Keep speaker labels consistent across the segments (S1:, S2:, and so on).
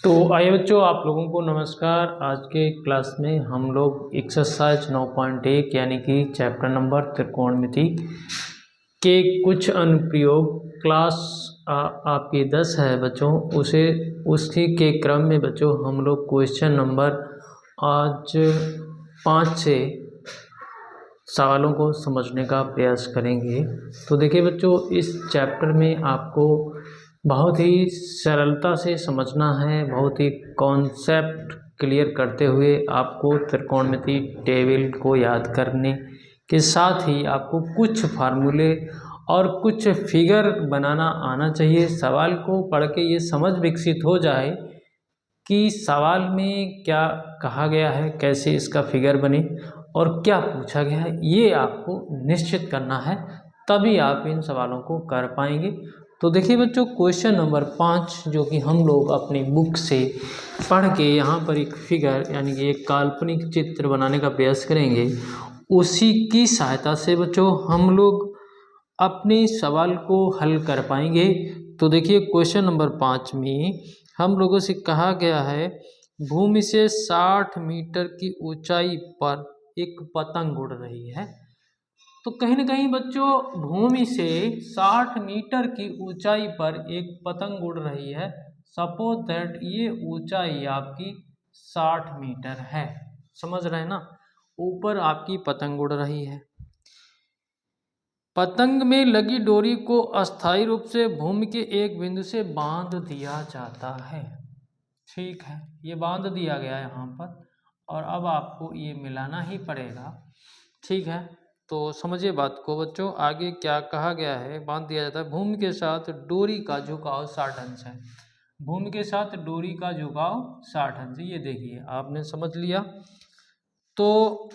S1: तो आइए बच्चों, आप लोगों को नमस्कार। आज के क्लास में हम लोग एक्सरसाइज 9.1 यानी कि चैप्टर नंबर त्रिकोणमिति के कुछ अनुप्रयोग क्लास आपकी 10 है बच्चों, उसी के क्रम में बच्चों हम लोग क्वेश्चन नंबर आज 5 से सवालों को समझने का प्रयास करेंगे। तो देखिए बच्चों, इस चैप्टर में आपको बहुत ही सरलता से समझना है, बहुत ही कॉन्सेप्ट क्लियर करते हुए आपको त्रिकोणमिति टेबल को याद करने के साथ ही आपको कुछ फार्मूले और कुछ फिगर बनाना आना चाहिए। सवाल को पढ़ के ये समझ विकसित हो जाए कि सवाल में क्या कहा गया है, कैसे इसका फिगर बने और क्या पूछा गया है, ये आपको निश्चित करना है, तभी आप इन सवालों को कर पाएंगे। तो देखिए बच्चों, क्वेश्चन नंबर 5 जो कि हम लोग अपनी बुक से पढ़ के यहाँ पर एक फिगर यानी कि एक काल्पनिक चित्र बनाने का प्रयास करेंगे, उसी की सहायता से बच्चों हम लोग अपने सवाल को हल कर पाएंगे। तो देखिए क्वेश्चन नंबर 5 में हम लोगों से कहा गया है, भूमि से 60 मीटर की ऊंचाई पर एक पतंग उड़ रही है। तो कहीं ना कहीं बच्चों, भूमि से 60 मीटर की ऊंचाई पर एक पतंग उड़ रही है। सपोज दैट ये ऊंचाई आपकी 60 मीटर है। समझ रहे हैं ना, ऊपर आपकी पतंग उड़ रही है। पतंग में लगी डोरी को अस्थायी रूप से भूमि के एक बिंदु से बांध दिया जाता है। ठीक है, ये बांध दिया गया है यहाँ पर, और अब आपको ये मिलाना ही पड़ेगा। ठीक है, तो समझिए बात को बच्चों। आगे क्या कहा गया है, बांध दिया जाता है। भूमि के साथ डोरी का झुकाव 60 अंश है। भूमि के साथ डोरी का झुकाव 60 अंश, ये देखिए आपने समझ लिया। तो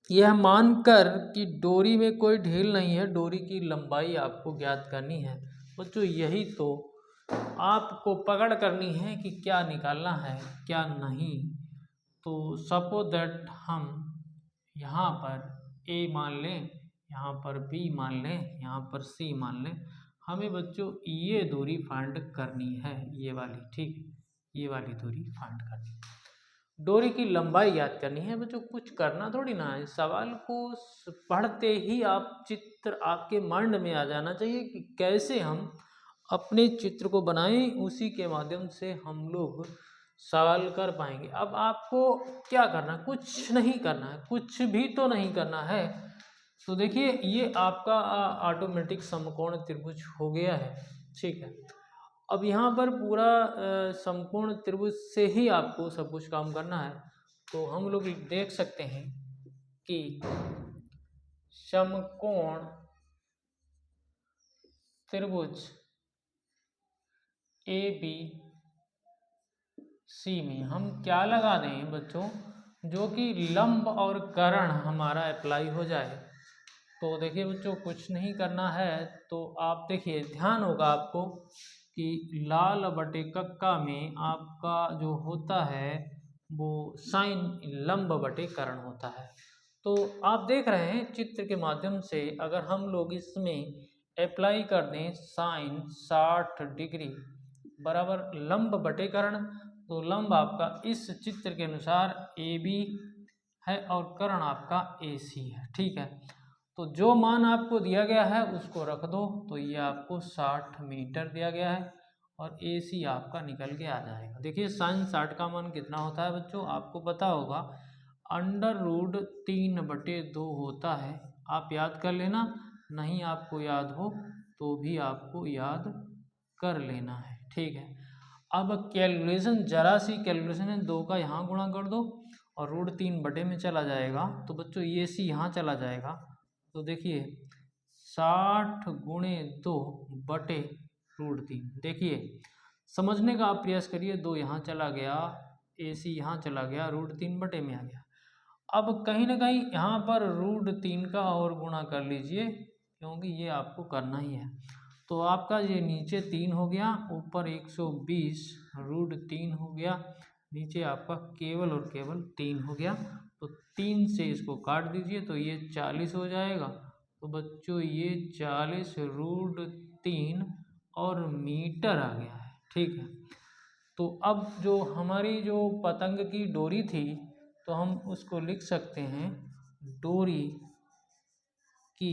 S1: यह मानकर कि डोरी में कोई ढील नहीं है, डोरी की लंबाई आपको ज्ञात करनी है बच्चों। यही तो आपको पकड़ करनी है कि क्या निकालना है क्या नहीं। तो सपोज दैट हम यहाँ पर ए मान लें, यहाँ पर बी मान लें, यहाँ पर सी मान लें। हमें बच्चों ये दूरी फाइंड करनी है, ये वाली। ठीक, ये वाली दूरी फाइंड करनी है, डोरी की लंबाई याद करनी है बच्चों। कुछ करना थोड़ी ना है, सवाल को पढ़ते ही आप चित्र आपके माइंड में आ जाना चाहिए कि कैसे हम अपने चित्र को बनाएं, उसी के माध्यम से हम लोग सवाल कर पाएंगे। अब आपको क्या करना, कुछ नहीं करना है, कुछ भी तो नहीं करना है। तो देखिए ये आपका ऑटोमेटिक समकोण त्रिभुज हो गया है। ठीक है, अब यहाँ पर पूरा समकोण त्रिभुज से ही आपको सब कुछ काम करना है। तो हम लोग देख सकते हैं कि समकोण त्रिभुज ए बी सी में हम क्या लगा दें बच्चों, जो कि लंब और कर्ण हमारा अप्लाई हो जाए। तो देखिए बच्चों, कुछ नहीं करना है। तो आप देखिए, ध्यान होगा आपको कि लाल बटे कक्का में आपका जो होता है वो साइन लंब बटे कर्ण होता है। तो आप देख रहे हैं चित्र के माध्यम से, अगर हम लोग इसमें अप्लाई कर दें साइन 60 डिग्री बराबर लंब बटे कर्ण, तो लंब आपका इस चित्र के अनुसार ए बी है और कर्ण आपका ए सी है। ठीक है, तो जो मान आपको दिया गया है उसको रख दो। तो ये आपको 60 मीटर दिया गया है और ए सी आपका निकल के आ जाएगा। देखिए साइन 60 का मान कितना होता है बच्चों, आपको पता होगा √3/2 होता है। आप याद कर लेना, नहीं आपको याद हो तो भी आपको याद कर लेना है। ठीक है, अब कैलकुलेशन, जरा सी कैलकुलेशन है, 2 का यहाँ गुणा कर दो और √3 बटे में चला जाएगा। तो बच्चों ये सी यहाँ चला जाएगा। तो देखिए 60 गुणे 2 बटे √3। देखिए समझने का आप प्रयास करिए, 2 यहाँ चला गया, ए सी यहाँ चला गया, √3 बटे में आ गया। अब कहीं ना कहीं यहाँ पर √3 का और गुणा कर लीजिए, क्योंकि ये आपको करना ही है। तो आपका ये नीचे 3 हो गया, ऊपर 120 √3 हो गया, नीचे आपका केवल और केवल 3 हो गया। तो 3 से इसको काट दीजिए तो ये 40 हो जाएगा। तो बच्चों ये 40 √3 और मीटर आ गया है। ठीक है, तो अब जो हमारी जो पतंग की डोरी थी तो हम उसको लिख सकते हैं डोरी की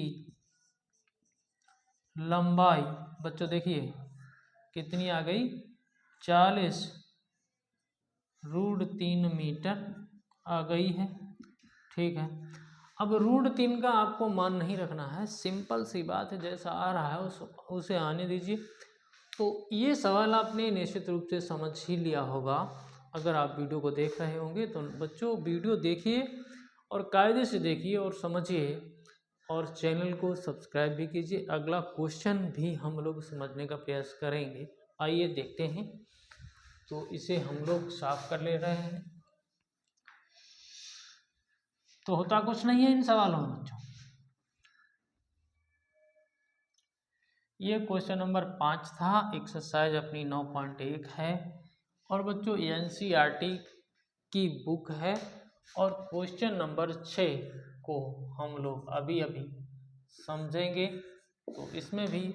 S1: लंबाई बच्चों देखिए कितनी आ गई 40√3 मीटर आ गई है। ठीक है, अब √3 का आपको मान नहीं रखना है, सिंपल सी बात है, जैसा आ रहा है उसे आने दीजिए। तो ये सवाल आपने निश्चित रूप से समझ ही लिया होगा अगर आप वीडियो को देख रहे होंगे। तो बच्चों वीडियो देखिए और कायदे से देखिए और समझिए और चैनल को सब्सक्राइब भी कीजिए। अगला क्वेश्चन भी हम लोग समझने का प्रयास करेंगे। आइए देखते हैं। तो इसे हम लोग साफ कर ले रहे हैं। तो होता कुछ नहीं है इन सवालों में बच्चों। ये क्वेश्चन नंबर 5 था, एक्सरसाइज अपनी 9.1 है और बच्चों एनसीईआरटी की बुक है और क्वेश्चन नंबर 6 को हम लोग अभी अभी समझेंगे। तो इसमें भी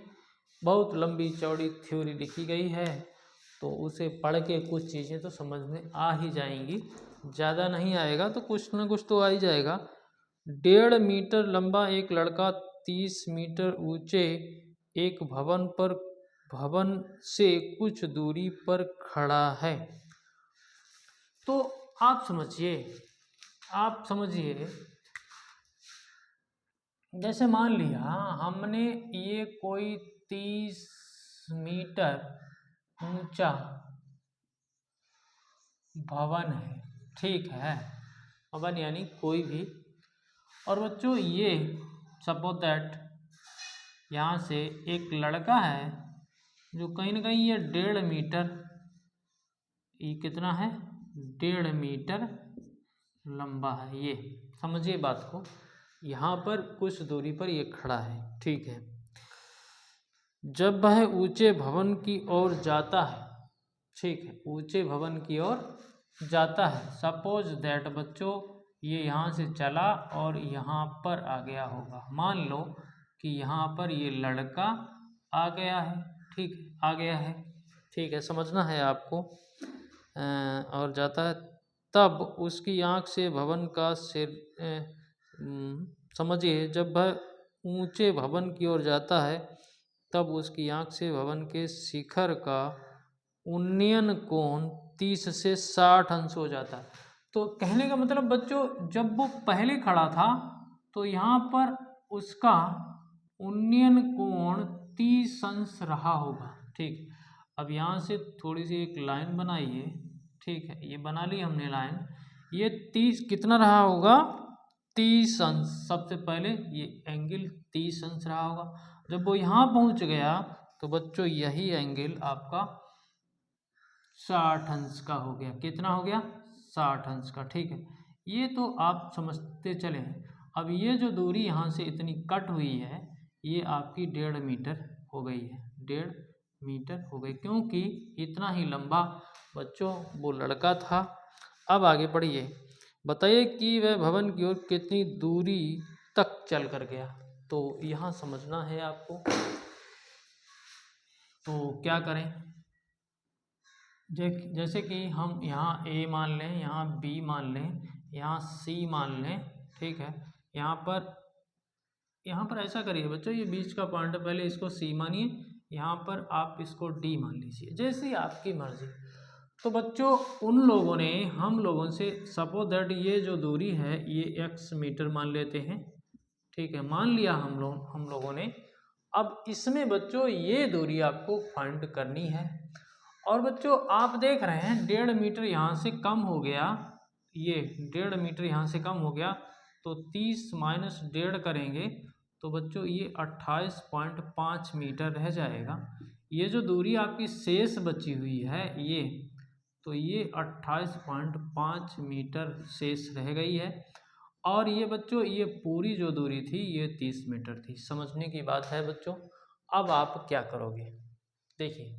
S1: बहुत लंबी चौड़ी थ्योरी लिखी गई है, तो उसे पढ़ के कुछ चीज़ें तो समझ में आ ही जाएंगी, ज़्यादा नहीं आएगा तो कुछ ना कुछ तो आ ही जाएगा। 1.5 मीटर लंबा एक लड़का 30 मीटर ऊंचे एक भवन से कुछ दूरी पर खड़ा है। तो आप समझिए जैसे मान लिया हमने ये कोई 30 मीटर ऊंचा भवन है, ठीक है, भवन यानी कोई भी। और बच्चों ये सपोज दैट यहाँ से एक लड़का है जो कहीं ना कहीं ये 1.5 मीटर, ये कितना है 1.5 मीटर लंबा है। ये समझिए बात को, यहाँ पर कुछ दूरी पर ये खड़ा है, ठीक है। जब वह ऊंचे भवन की ओर जाता है, ठीक है, ऊंचे भवन की ओर जाता है, सपोज दैट बच्चों ये यहाँ से चला और यहाँ पर आ गया होगा। मान लो कि यहाँ पर ये लड़का आ गया है, ठीक है, आ गया है, ठीक है, समझना है आपको। और जाता है तब उसकी आँख से भवन का सिर समझिए जब वह ऊंचे भवन की ओर जाता है तब उसकी आँख से भवन के शिखर का उन्नयन कोण 30 से 60 अंश हो जाता है। तो कहने का मतलब बच्चों जब वो पहले खड़ा था तो यहाँ पर उसका उन्नयन कोण 30 अंश रहा होगा, ठीक। अब यहाँ से थोड़ी सी एक लाइन बनाइए, ठीक है, ये बना ली हमने लाइन। ये 30 कितना रहा होगा 30 अंश, सबसे पहले ये एंगल 30 अंश रहा होगा। जब वो यहाँ पहुँच गया तो बच्चों यही एंगल आपका 60 अंश का हो गया। कितना हो गया 60 अंश का, ठीक है। ये तो आप समझते चले हैं। अब ये जो दूरी यहाँ से इतनी कट हुई है ये आपकी 1.5 मीटर हो गई है, 1.5 मीटर हो गई, क्योंकि इतना ही लंबा बच्चों वो लड़का था। अब आगे बढ़िए, बताइए कि वह भवन की ओर कितनी दूरी तक चल कर गया। तो यहाँ समझना है आपको। तो क्या करें, जैसे कि हम यहाँ ए मान लें, यहाँ बी मान लें, यहाँ सी मान लें, ठीक है। यहाँ पर ऐसा करिए बच्चों, ये बीच का पॉइंट है, पहले इसको सी मानिए, यहाँ पर आप इसको डी मान लीजिए, जैसी आपकी मर्जी। तो बच्चों हम लोगों से सपोज दैट ये जो दूरी है ये x मीटर मान लेते हैं, ठीक है, मान लिया हम लोगों ने। अब इसमें बच्चों ये दूरी आपको फाइंड करनी है। और बच्चों आप देख रहे हैं 1.5 मीटर यहाँ से कम हो गया, ये 1.5 मीटर यहाँ से कम हो गया, तो 30 माइनस 1.5 करेंगे तो बच्चों ये 28.5 मीटर रह जाएगा। ये जो दूरी आपकी शेष बची हुई है ये, तो ये 28.5 मीटर शेष रह गई है। और ये बच्चों ये पूरी जो दूरी थी ये 30 मीटर थी। समझने की बात है बच्चों। अब आप क्या करोगे, देखिए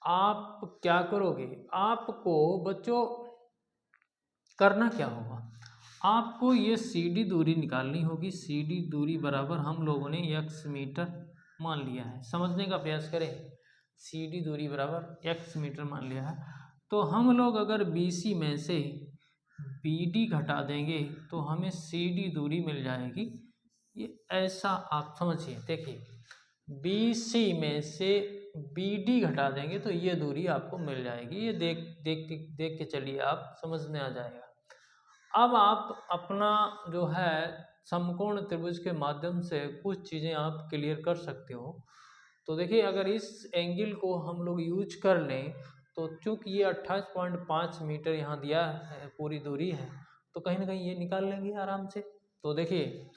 S1: आप क्या करोगे, आपको बच्चों करना क्या होगा, आपको ये CD दूरी निकालनी होगी। CD दूरी बराबर हम लोगों ने x मीटर मान लिया है। समझने का प्रयास करें, सी डी दूरी बराबर x मीटर मान लिया है। तो हम लोग अगर बी सी में से बी डी घटा देंगे तो हमें सी डी दूरी मिल जाएगी। ये ऐसा आप समझिए, देखिए बी सी में से बी डी घटा देंगे तो ये दूरी आपको मिल जाएगी। ये देख के चलिए, आप समझ में आ जाएगा। अब आप अपना जो है समकोण त्रिभुज के माध्यम से कुछ चीज़ें आप क्लियर कर सकते हो। तो देखिए, अगर इस एंगल को हम लोग यूज कर लें तो चूंकि ये 28.5 मीटर यहाँ दिया है, पूरी दूरी है, तो कहीं ना कहीं ये निकाल लेंगे आराम से। तो देखिए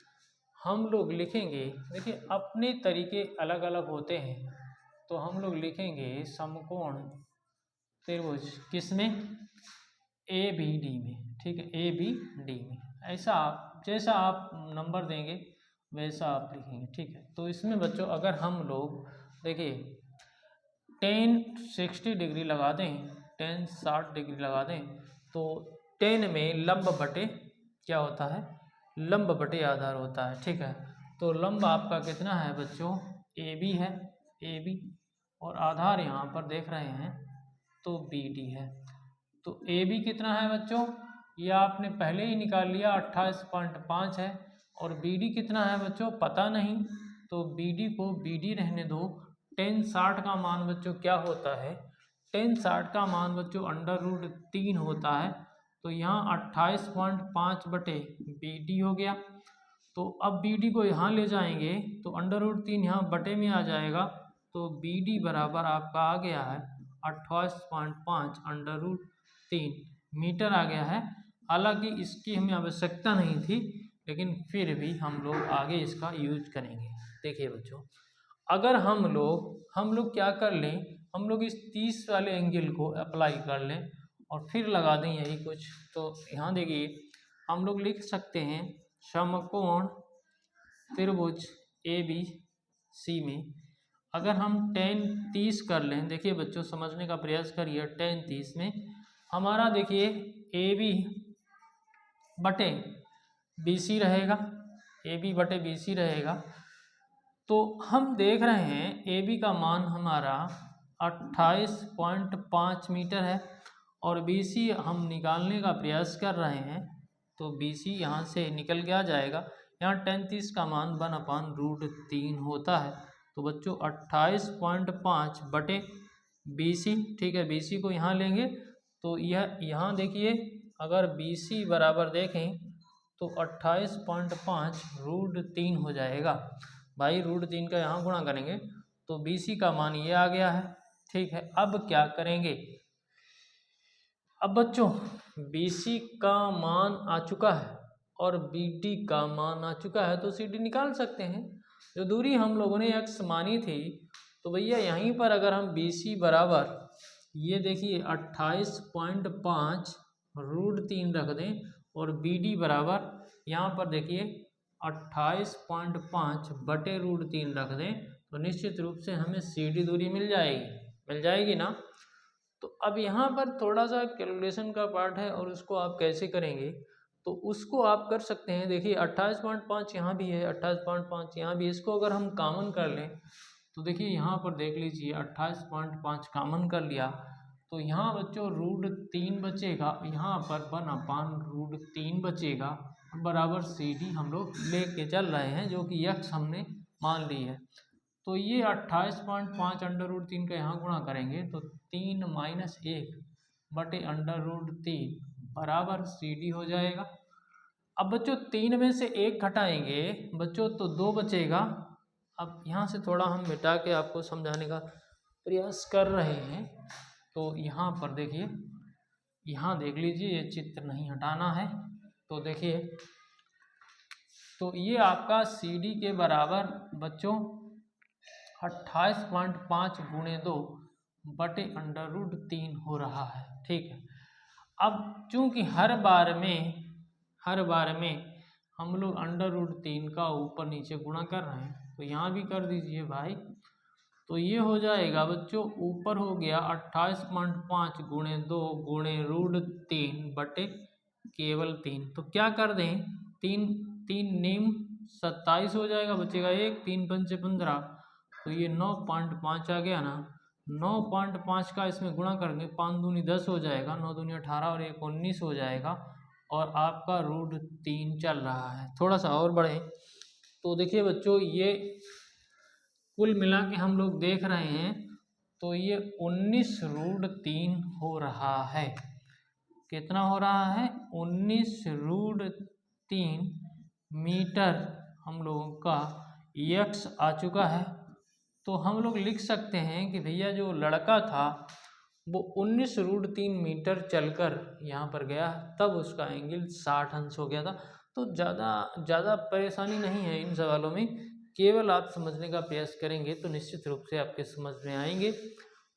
S1: हम लोग लिखेंगे, देखिए अपने तरीके अलग अलग होते हैं, तो हम लोग लिखेंगे समकोण त्रिभुज किसमें, ए बी डी में, ठीक है, ए बी डी में। ऐसा आप जैसा आप नंबर देंगे वैसा आप लिखेंगे, ठीक है। तो इसमें बच्चों अगर हम लोग देखिए 10 60 डिग्री लगा दें, 10 60 डिग्री लगा दें, तो 10 में लंब बटे क्या होता है, लंब बटे आधार होता है, ठीक है। तो लंब आपका कितना है बच्चों, ए बी है, ए बी, और आधार यहाँ पर देख रहे हैं तो बी डी है। तो ए बी कितना है बच्चों, ये आपने पहले ही निकाल लिया, 28.5 है। और बी डी कितना है बच्चों, पता नहीं, तो बी डी को बी डी रहने दो। 10 60 का मान बच्चों क्या होता है, 10 60 का मान बच्चों √3 होता है। तो यहाँ 28.5 बटे बी डी हो गया। तो अब बी डी को यहाँ ले जाएंगे तो √3 यहाँ बटे में आ जाएगा, तो बी डी बराबर आपका आ गया है 28.5 √3 मीटर आ गया है। हालांकि इसकी हमें आवश्यकता नहीं थी, लेकिन फिर भी हम लोग आगे इसका यूज करेंगे। देखिए बच्चों, अगर हम लोग क्या कर लें, हम लोग इस 30 वाले एंगल को अप्लाई कर लें और फिर लगा दें यही कुछ, तो यहाँ देखिए हम लोग लिख सकते हैं समकोण त्रिभुज ए बी सी में अगर हम 10 30 कर लें, देखिए बच्चों समझने का प्रयास करिए, 10 30 में हमारा देखिए ए बी बटे बी सी रहेगा, ए बी बटे बी सी रहेगा। तो हम देख रहे हैं ए बी का मान हमारा 28.5 मीटर है और बी सी हम निकालने का प्रयास कर रहे हैं, तो बी सी यहाँ से निकल के आ जाएगा। यहाँ 10 30 का मान 1/√3 होता है। तो बच्चों 28.5 बटे बी सी, ठीक है, बी सी को यहाँ लेंगे तो यह यहाँ देखिए, अगर बी सी बराबर देखें तो 28.5 √3 हो जाएगा भाई, √3 का यहाँ गुणा करेंगे तो बी सी का मान ये आ गया है, ठीक है। अब क्या करेंगे, अब बच्चों बी सी का मान आ चुका है और बी डी का मान आ चुका है, तो सी डी निकाल सकते हैं। जो दूरी हम लोगों ने x मानी थी, तो भैया यहीं पर अगर हम बी सी बराबर ये देखिए 28.5 √3 रख दें और बी डी बराबर यहाँ पर देखिए 28.5 बटे √3 रख दें, तो निश्चित रूप से हमें सी डी दूरी मिल जाएगी ना। तो अब यहाँ पर थोड़ा सा कैलकुलेशन का पार्ट है और उसको आप कैसे करेंगे, तो उसको आप कर सकते हैं। देखिए 28.5 यहाँ भी है, 28.5 यहाँ भी, इसको अगर हम कॉमन कर लें तो देखिए यहाँ पर देख लीजिए 28.5 कॉमन कर लिया तो यहाँ बच्चों √3 बचेगा, यहाँ पर 1/√3 बचेगा बराबर सी डी हम लोग लेके चल रहे हैं, जो कि यक्स हमने मान ली है। तो ये 28.5 √3 का यहाँ गुणा करेंगे तो 3 - 1 बटे √3 बराबर सी डी हो जाएगा। अब बच्चों 3 में से 1 घटाएंगे बच्चों तो 2 बचेगा। अब यहाँ से थोड़ा हम मिटा के आपको समझाने का प्रयास कर रहे हैं। तो यहाँ पर देखिए, यहाँ देख लीजिए, ये चित्र नहीं हटाना है। तो देखिए, तो ये आपका सी डी के बराबर बच्चों 28.5 × 2 बटे √3 हो रहा है, ठीक है। अब चूंकि हर बार में हम लोग √3 का ऊपर नीचे गुणा कर रहे हैं, तो यहाँ भी कर दीजिए भाई। तो ये हो जाएगा बच्चों, ऊपर हो गया 28.5 × 2 × √3 बटे केवल 3। तो क्या कर दें, 3 नीम 27 हो जाएगा, बचेगा 1, 3 × 5 = 15, तो ये 9.5 आ गया ना। 9.5 का इसमें गुणा करेंगे, 5 दूनी 10 हो जाएगा, 9 दूनी 18 और 1 19 हो जाएगा, और आपका √3 चल रहा है। थोड़ा सा और बढ़े तो देखिए बच्चों, ये कुल मिला के हम लोग देख रहे हैं तो ये 19√3 हो रहा है। कितना हो रहा है? 19√3 मीटर हम लोगों का यक्स आ चुका है। तो हम लोग लिख सकते हैं कि भैया जो लड़का था वो 19√3 मीटर चलकर यहाँ पर गया, तब उसका एंगल 60 अंश हो गया था। तो ज़्यादा परेशानी नहीं है इन सवालों में, केवल आप समझने का प्रयास करेंगे तो निश्चित रूप से आपके समझ में आएंगे।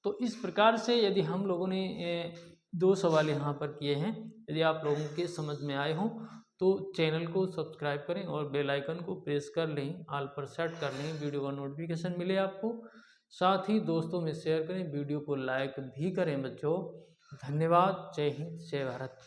S1: तो इस प्रकार से यदि हम लोगों ने 2 सवाल यहाँ पर किए हैं, यदि आप लोगों के समझ में आए हों तो चैनल को सब्सक्राइब करें और बेल आइकन को प्रेस कर लें, ऑल पर सेट कर लें, वीडियो का नोटिफिकेशन मिले आपको। साथ ही दोस्तों में शेयर करें, वीडियो को लाइक भी करें बच्चों। धन्यवाद। जय हिंद, जय भारत।